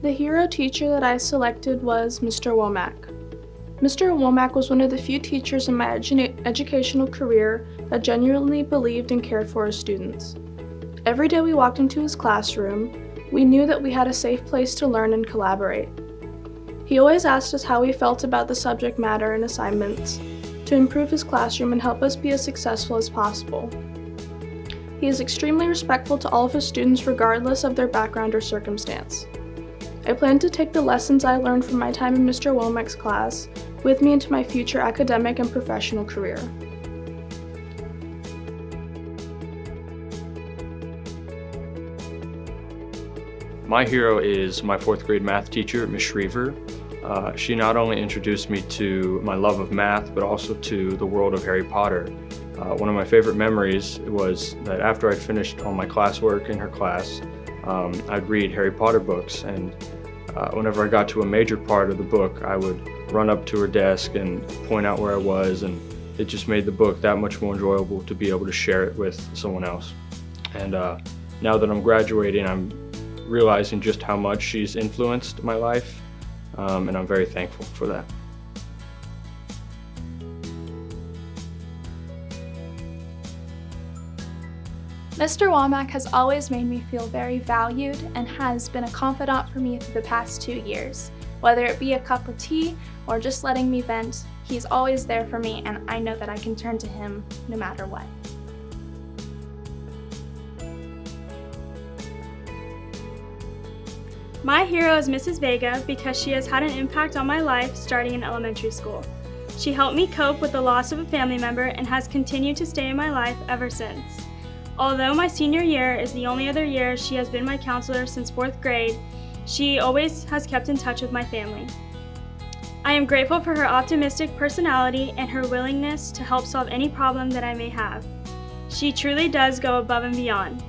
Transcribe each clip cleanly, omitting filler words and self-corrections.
The hero teacher that I selected was Mr. Womack. Mr. Womack was one of the few teachers in my educational career that genuinely believed and cared for his students. Every day we walked into his classroom, we knew that we had a safe place to learn and collaborate. He always asked us how we felt about the subject matter and assignments to improve his classroom and help us be as successful as possible. He is extremely respectful to all of his students regardless of their background or circumstance. I plan to take the lessons I learned from my time in Mr. Womack's class with me into my future academic and professional career. My hero is my 4th grade math teacher, Ms. Shriver. She not only introduced me to my love of math, but also to the world of Harry Potter. One of my favorite memories was that after I'd finished all my classwork in her class, I'd read Harry Potter books, and whenever I got to a major part of the book, I would run up to her desk and point out where I was, and it just made the book that much more enjoyable to be able to share it with someone else. And now that I'm graduating, I'm realizing just how much she's influenced my life, and I'm very thankful for that. Mr. Womack has always made me feel very valued and has been a confidant for me through the past 2 years. Whether it be a cup of tea or just letting me vent, he's always there for me, and I know that I can turn to him no matter what. My hero is Mrs. Vega because she has had an impact on my life starting in elementary school. She helped me cope with the loss of a family member and has continued to stay in my life ever since. Although my senior year is the only other year she has been my counselor since 4th grade, she always has kept in touch with my family. I am grateful for her optimistic personality and her willingness to help solve any problem that I may have. She truly does go above and beyond.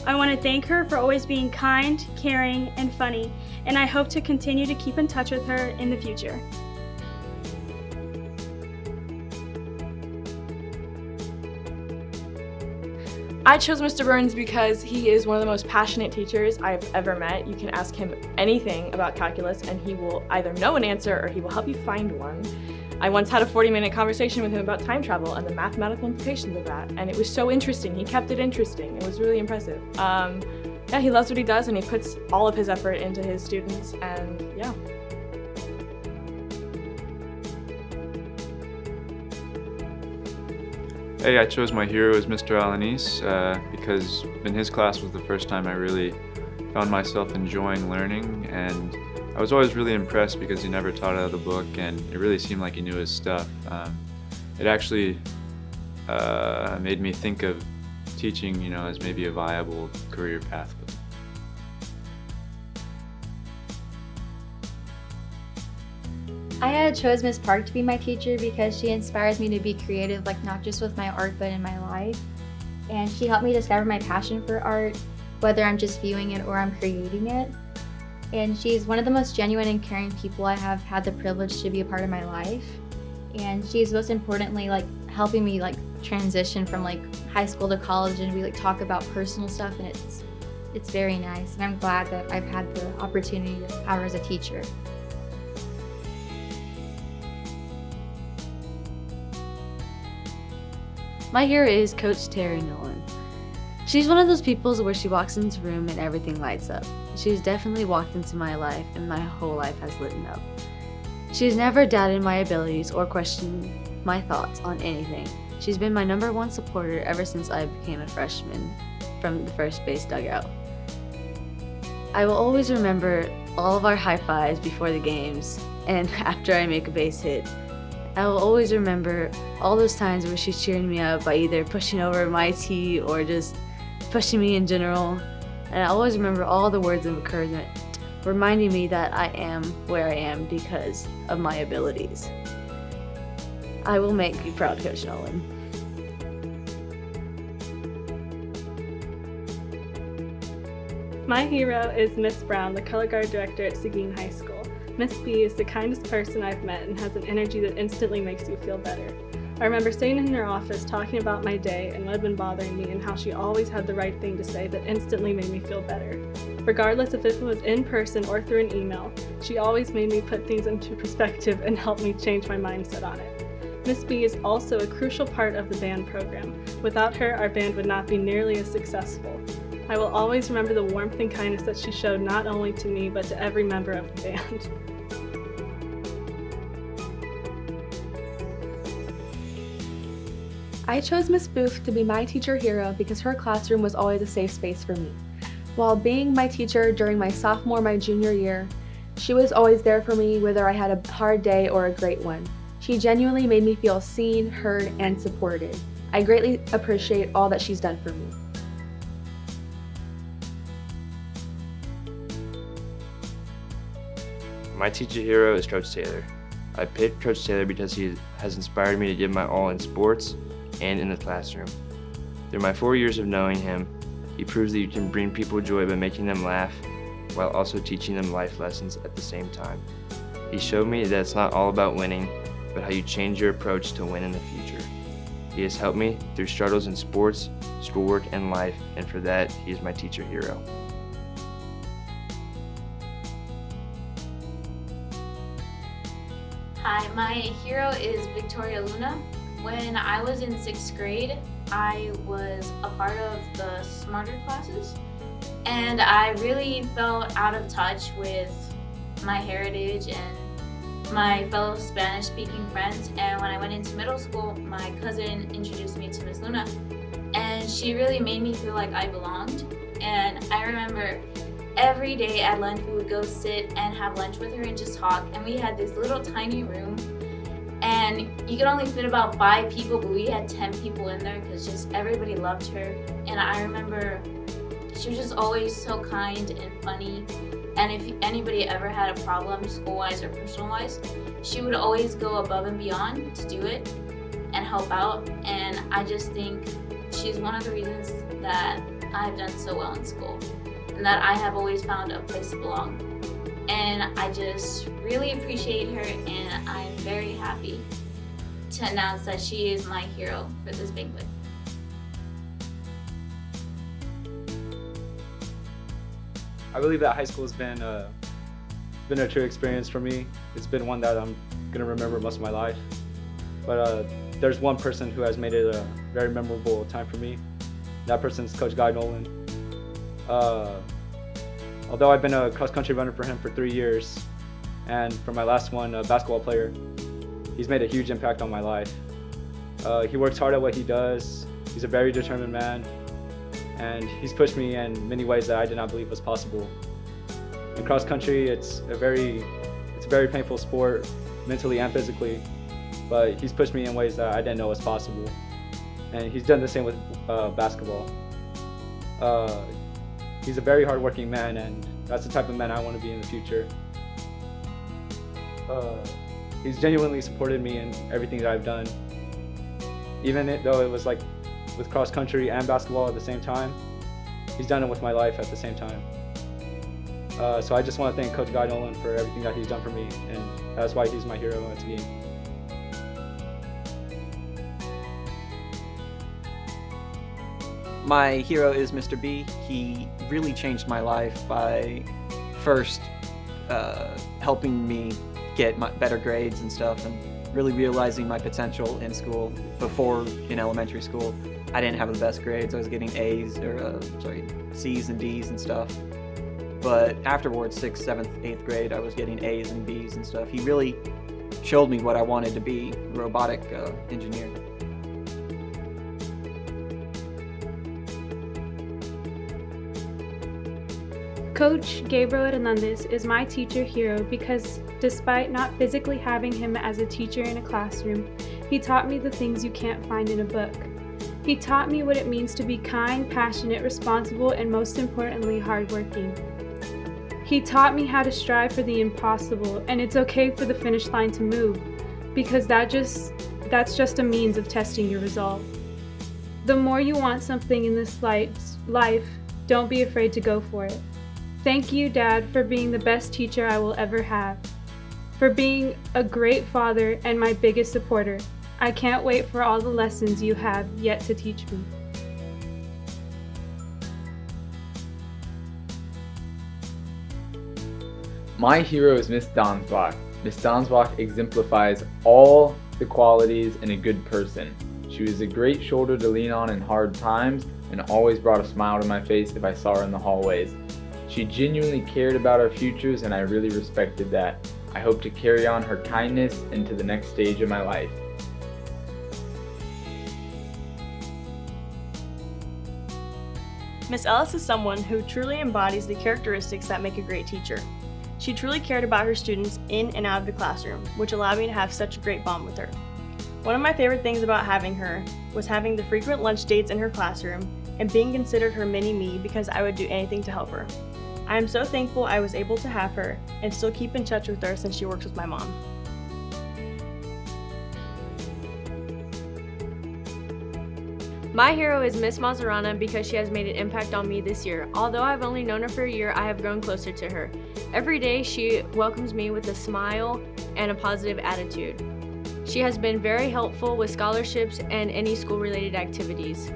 I want to thank her for always being kind, caring, and funny, and I hope to continue to keep in touch with her in the future. I chose Mr. Burns because he is one of the most passionate teachers I've ever met. You can ask him anything about calculus and he will either know an answer or he will help you find one. I once had a 40-minute conversation with him about time travel and the mathematical implications of that, and it was so interesting. He kept it interesting. It was really impressive. Yeah, he loves what he does and he puts all of his effort into his students, and yeah. Hey, I chose my hero as Mr. Alanis because in his class was the first time I really found myself enjoying learning, and I was always really impressed because he never taught out of the book and it really seemed like he knew his stuff. It actually made me think of teaching, as maybe a viable career path. I chose Miss Park to be my teacher because she inspires me to be creative, not just with my art, but in my life. And she helped me discover my passion for art, whether I'm just viewing it or I'm creating it. And she's one of the most genuine and caring people I have had the privilege to be a part of my life. And she's most importantly, helping me transition from high school to college, and we talk about personal stuff, and it's very nice. And I'm glad that I've had the opportunity to have her as a teacher. My hero is Coach Terry Nolan. She's one of those people where she walks into a room and everything lights up. She's definitely walked into my life and my whole life has lit up. She's never doubted my abilities or questioned my thoughts on anything. She's been my #1 supporter ever since I became a freshman from the first base dugout. I will always remember all of our high fives before the games and after I make a base hit. I will always remember all those times where she's cheering me up by either pushing over my tee or just pushing me in general. And I always remember all the words of encouragement, reminding me that I am where I am because of my abilities. I will make you proud, Coach Nolan. My hero is Miss Brown, the color guard director at Seguin High School. Miss B is the kindest person I've met and has an energy that instantly makes you feel better. I remember sitting in her office talking about my day and what had been bothering me and how she always had the right thing to say that instantly made me feel better. Regardless if it was in person or through an email, she always made me put things into perspective and helped me change my mindset on it. Miss B is also a crucial part of the band program. Without her, our band would not be nearly as successful. I will always remember the warmth and kindness that she showed not only to me, but to every member of the band. I chose Miss Booth to be my teacher hero because her classroom was always a safe space for me. While being my teacher during my sophomore, my junior year, she was always there for me whether I had a hard day or a great one. She genuinely made me feel seen, heard, and supported. I greatly appreciate all that she's done for me. My teacher hero is Coach Taylor. I picked Coach Taylor because he has inspired me to give my all in sports and in the classroom. Through my 4 years of knowing him, he proves that you can bring people joy by making them laugh while also teaching them life lessons at the same time. He showed me that it's not all about winning, but how you change your approach to win in the future. He has helped me through struggles in sports, schoolwork, and life, and for that, he is my teacher hero. Hi, my hero is Victoria Luna. When I was in 6th grade, I was a part of the Smarter classes, and I really felt out of touch with my heritage and my fellow Spanish-speaking friends. And when I went into middle school, my cousin introduced me to Miss Luna, and she really made me feel like I belonged. And I remember every day at lunch we would go sit and have lunch with her and just talk, and we had this little tiny room, and you could only fit about 5 people, but we had 10 people in there because just everybody loved her. And I remember she was just always so kind and funny, and if anybody ever had a problem school-wise or personal-wise, she would always go above and beyond to do it and help out. And I just think she's one of the reasons that I've done so well in school and that I have always found a place to belong. And I just really appreciate her, and I'm very happy to announce that she is my hero for this banquet. I believe that high school has been a true experience for me. It's been one that I'm gonna remember most of my life. But there's one person who has made it a very memorable time for me. That person's Coach Guy Nolan. Although I've been a cross-country runner for him for 3 years, and for my last one, a basketball player, he's made a huge impact on my life. He works hard at what he does. He's a very determined man, and he's pushed me in many ways that I did not believe was possible. In cross-country, it's a very painful sport, mentally and physically, but he's pushed me in ways that I didn't know was possible. And he's done the same with basketball. He's a very hardworking man, and that's the type of man I want to be in the future. He's genuinely supported me in everything that I've done. Even though it was like with cross country and basketball at the same time, he's done it with my life at the same time. So I just want to thank Coach Guy Nolan for everything that he's done for me, and that's why he's my hero to me. My hero is Mr. B. He really changed my life by first helping me get better grades and stuff, and really realizing my potential in school. Before, in elementary school, I didn't have the best grades. I was getting C's and D's and stuff. But afterwards, 6th, 7th, 8th grade, I was getting A's and B's and stuff. He really showed me what I wanted to be, a robotic engineer. Coach Gabriel Hernandez is my teacher hero because despite not physically having him as a teacher in a classroom, he taught me the things you can't find in a book. He taught me what it means to be kind, passionate, responsible, and most importantly, hardworking. He taught me how to strive for the impossible, and it's okay for the finish line to move, because that's just a means of testing your resolve. The more you want something in this life, don't be afraid to go for it. Thank you, Dad, for being the best teacher I will ever have, for being a great father and my biggest supporter. I can't wait for all the lessons you have yet to teach me. My hero is Miss Donsbach. Miss Donsbach exemplifies all the qualities in a good person. She was a great shoulder to lean on in hard times and always brought a smile to my face if I saw her in the hallways. She genuinely cared about our futures and I really respected that. I hope to carry on her kindness into the next stage of my life. Miss Ellis is someone who truly embodies the characteristics that make a great teacher. She truly cared about her students in and out of the classroom, which allowed me to have such a great bond with her. One of my favorite things about having her was having the frequent lunch dates in her classroom and being considered her mini-me because I would do anything to help her. I am so thankful I was able to have her and still keep in touch with her since she works with my mom. My hero is Miss Mazarana because she has made an impact on me this year. Although I've only known her for a year, I have grown closer to her. Every day she welcomes me with a smile and a positive attitude. She has been very helpful with scholarships and any school-related activities.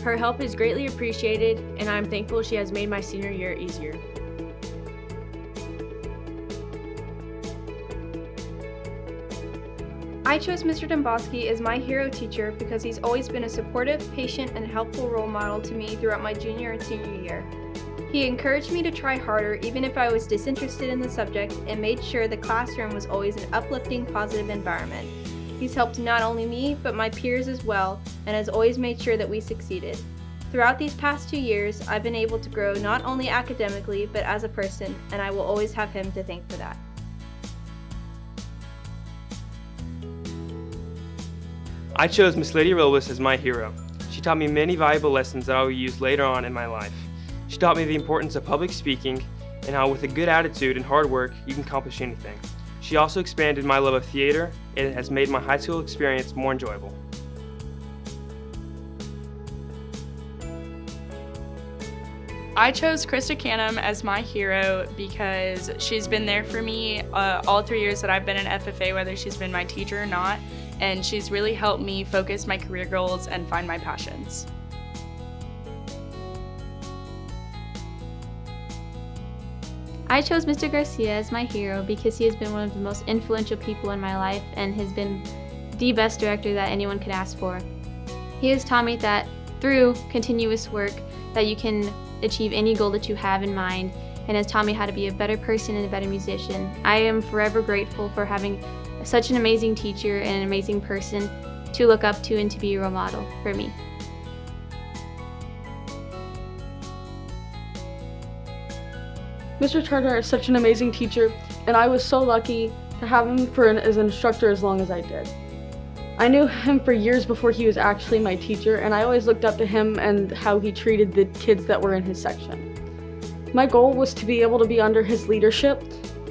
Her help is greatly appreciated, and I am thankful she has made my senior year easier. I chose Mr. Domboski as my hero teacher because he's always been a supportive, patient, and helpful role model to me throughout my junior and senior year. He encouraged me to try harder even if I was disinterested in the subject and made sure the classroom was always an uplifting, positive environment. He's helped not only me, but my peers as well, and has always made sure that we succeeded. Throughout these past 2 years, I've been able to grow not only academically, but as a person, and I will always have him to thank for that. I chose Miss Lady Robles as my hero. She taught me many valuable lessons that I will use later on in my life. She taught me the importance of public speaking and how with a good attitude and hard work, you can accomplish anything. She also expanded my love of theater and it has made my high school experience more enjoyable. I chose Krista Canham as my hero because she's been there for me all 3 years that I've been in FFA, whether she's been my teacher or not, and she's really helped me focus my career goals and find my passions. I chose Mr. Garcia as my hero because he has been one of the most influential people in my life and has been the best director that anyone could ask for. He has taught me that through continuous work that you can achieve any goal that you have in mind, and has taught me how to be a better person and a better musician. I am forever grateful for having such an amazing teacher and an amazing person to look up to and to be a role model for me. Mr. Turner is such an amazing teacher, and I was so lucky to have him as an instructor as long as I did. I knew him for years before he was actually my teacher, and I always looked up to him and how he treated the kids that were in his section. My goal was to be able to be under his leadership,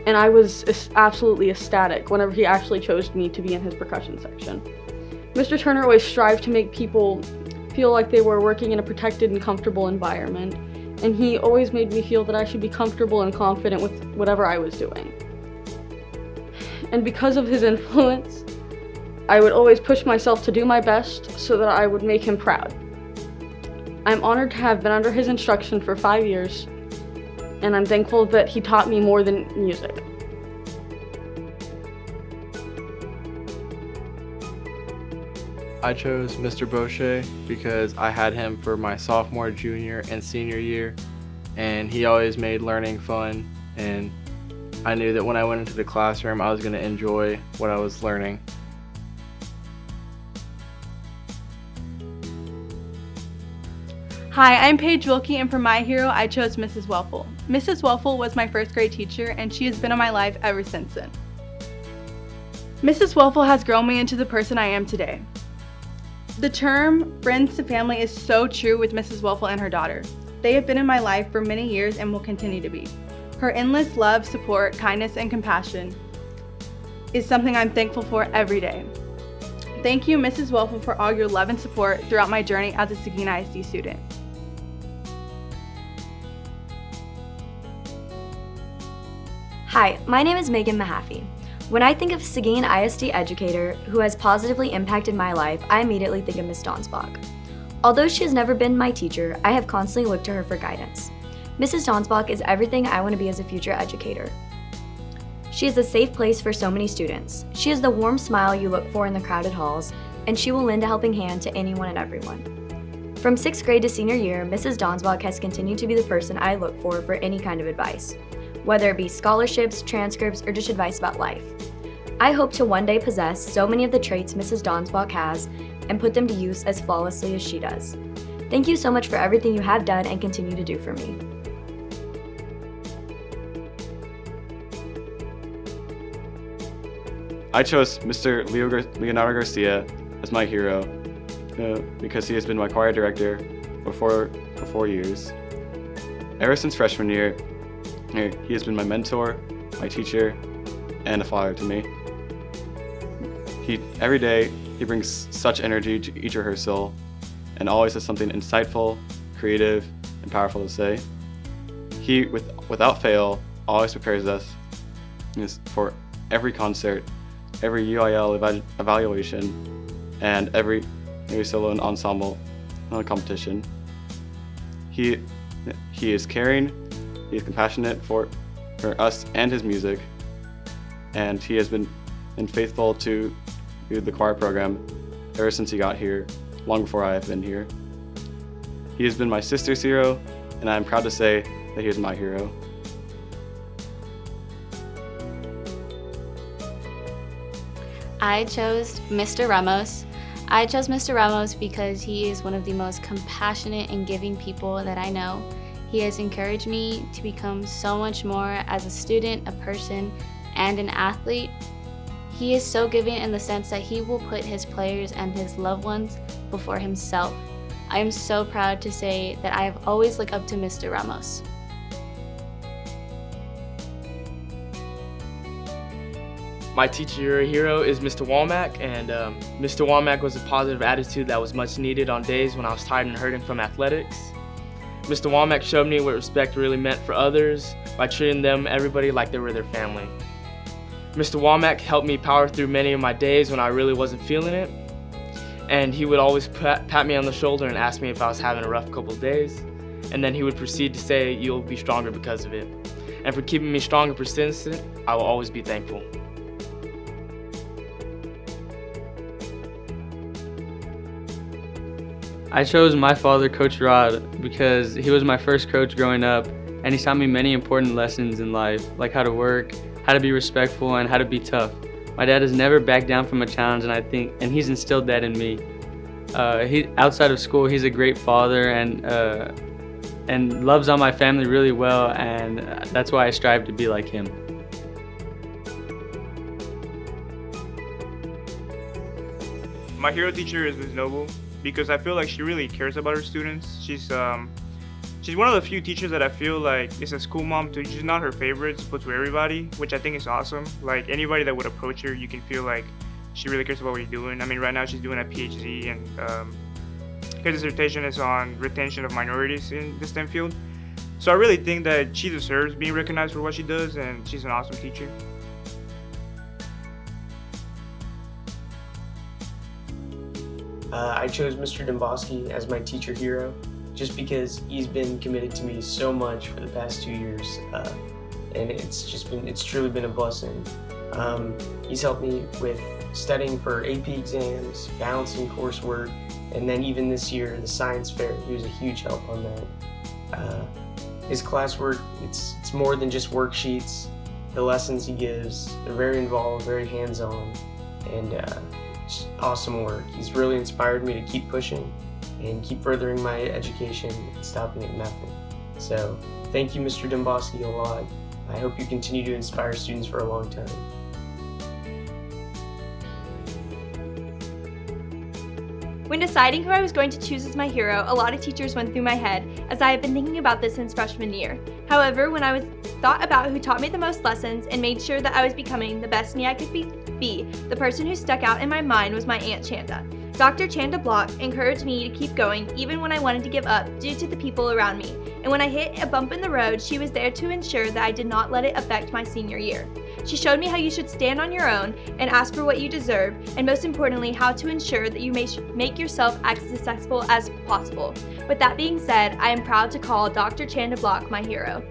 and I was absolutely ecstatic whenever he actually chose me to be in his percussion section. Mr. Turner always strived to make people feel like they were working in a protected and comfortable environment, and he always made me feel that I should be comfortable and confident with whatever I was doing. And because of his influence, I would always push myself to do my best so that I would make him proud. I'm honored to have been under his instruction for 5 years, and I'm thankful that he taught me more than music. I chose Mr. Boucher because I had him for my sophomore, junior, and senior year, and he always made learning fun, and I knew that when I went into the classroom I was going to enjoy what I was learning. Hi, I'm Paige Wilkie, and for my hero, I chose Mrs. Welfel. Mrs. Welfel was my first grade teacher, and she has been in my life ever since then. Mrs. Welfel has grown me into the person I am today. The term friends to family is so true with Mrs. Welfel and her daughter. They have been in my life for many years and will continue to be. Her endless love, support, kindness, and compassion is something I'm thankful for every day. Thank you, Mrs. Welfel, for all your love and support throughout my journey as a Seguin ISD student. Hi, my name is Megan Mahaffey. When I think of Seguin ISD educator who has positively impacted my life, I immediately think of Ms. Donsbach. Although she has never been my teacher, I have constantly looked to her for guidance. Mrs. Donsbach is everything I want to be as a future educator. She is a safe place for so many students. She is the warm smile you look for in the crowded halls, and she will lend a helping hand to anyone and everyone. From 6th grade to senior year, Mrs. Donsbach has continued to be the person I look for any kind of advice, whether it be scholarships, transcripts, or just advice about life. I hope to one day possess so many of the traits Mrs. Donsbach has and put them to use as flawlessly as she does. Thank you so much for everything you have done and continue to do for me. I chose Mr. Leonardo Garcia as my hero because he has been my choir director for 4 years. Ever since freshman year, he has been my mentor, my teacher, and a father to me. Every day, he brings such energy to each rehearsal and always has something insightful, creative, and powerful to say. He, without fail, always prepares us for every concert, every UIL evaluation, and every solo and ensemble competition. He is caring, he is compassionate for us and his music, and he has been faithful to the choir program ever since he got here, long before I have been here. He has been my sister's hero, and I am proud to say that he is my hero. I chose Mr. Ramos. I chose Mr. Ramos because he is one of the most compassionate and giving people that I know. He has encouraged me to become so much more as a student, a person, and an athlete. He is so giving in the sense that he will put his players and his loved ones before himself. I am so proud to say that I have always looked up to Mr. Ramos. My teacher hero is Mr. Womack, and Mr. Womack was a positive attitude that was much needed on days when I was tired and hurting from athletics. Mr. Womack showed me what respect really meant for others by treating everybody like they were their family. Mr. Womack helped me power through many of my days when I really wasn't feeling it, and he would always pat me on the shoulder and ask me if I was having a rough couple of days, and then he would proceed to say, "You'll be stronger because of it." And for keeping me strong and persistent, I will always be thankful. I chose my father, Coach Rod, because he was my first coach growing up, and he taught me many important lessons in life, like how to work, how to be respectful, and how to be tough. My dad has never backed down from a challenge, and he's instilled that in me. Outside of school, he's a great father and loves on my family really well, and that's why I strive to be like him. My hero teacher is Ms. Noble, because I feel like she really cares about her students. She's one of the few teachers that I feel like is a school mom too. She's not her favorites, but to everybody, which I think is awesome. Like anybody that would approach her, you can feel like she really cares about what you're doing. I mean, right now she's doing a PhD, and her dissertation is on retention of minorities in the STEM field. So I really think that she deserves being recognized for what she does, and she's an awesome teacher. I chose Mr. Domboski as my teacher hero just because he's been committed to me so much for the past 2 years, and it's truly been a blessing. He's helped me with studying for AP exams, balancing coursework, and then even this year, the science fair, he was a huge help on that. His classwork, it's more than just worksheets. The lessons he gives, they're very involved, very hands-on, and awesome work. He's really inspired me to keep pushing and keep furthering my education and stopping at nothing. So thank you, Mr. Domboski, a lot. I hope you continue to inspire students for a long time. When deciding who I was going to choose as my hero, a lot of teachers went through my head, as I have been thinking about this since freshman year. However, when I thought about who taught me the most lessons and made sure that I was becoming the best me I could be, the person who stuck out in my mind was my Aunt Chanda. Dr. Chanda Block encouraged me to keep going even when I wanted to give up due to the people around me. And when I hit a bump in the road, she was there to ensure that I did not let it affect my senior year. She showed me how you should stand on your own and ask for what you deserve, and most importantly, how to ensure that you make yourself as successful as possible. With that being said, I am proud to call Dr. Chanda Block my hero.